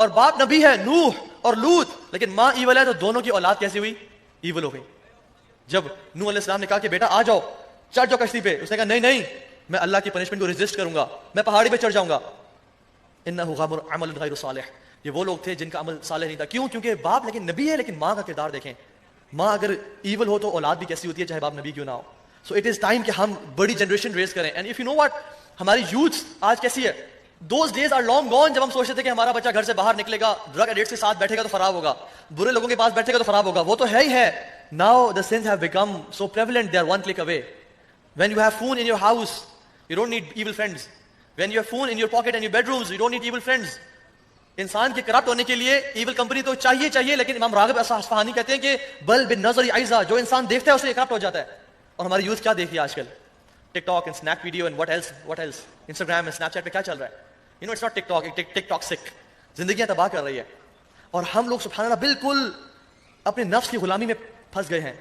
اور باپ نبی ہے نوح اور لوط, لیکن ماں ایول ہے, تو دونوں کی اولاد کیسی ہوئی؟ ایول ہو گئی. جب نوح علیہ السلام نے کہا کہ بیٹا آ جاؤ, چڑھ جاؤ کشتی پہ, اس نے کہا نہیں نہیں, میں اللہ کی پنشمنٹ کو ریزسٹ کروں گا, میں پہاڑی پہ چڑھ جاؤں گا. انہ عمل غیر صالح, یہ وہ لوگ تھے جن کا عمل صالح نہیں تھا. کیوں؟ کیونکہ باپ لیکن نبی ہے, لیکن ماں کا کردار دیکھیں. ماں اگر ایول ہو تو اولاد بھی کیسی ہوتی ہے, چاہے باپ نبی کیوں نہ ہو. سو اٹ از ٹائم کہ ہم بڑی جنریشن ریز کریں. And if you know what, ہماری یوتھ آج کیسی ہے. Those days are long gone جب ہم سوچتے تھے کہ ہمارا بچہ گھر سے باہر نکلے گا, ڈرگ ایڈکٹس کے ساتھ بیٹھے گا تو خراب ہوگا, برے لوگوں کے پاس بیٹھے گا تو خراب ہوگا. وہ تو ہے ہی ہے. Now the sins have become so prevalent, they are one click away. When you have phone in your house, you don't need evil friends. When you have phone in your pocket and your bedrooms, you don't need evil friends. انسان کے corrupt ہونے کے لیے evil company تو چاہیے, لیکن امام راغب اصفہانی کہتے ہیں کہ بل بالنظر ایزا, جو انسان دیکھتا ہے اسے کرپٹ ہو جاتا ہے. اور ہماری یوتھ کیا دیکھ رہی ہے آج کل؟ TikTok and snap video and what else, Instagram and Snapchat پہ کیا چل رہا ہے. You know it's not TikTok, TikTok suck زندگیاں تباہ کر رہی ہے. اور ہم لوگ سبحان اللہ بالکل اپنے نفس کی غلامی میں پھنس گئے ہیں.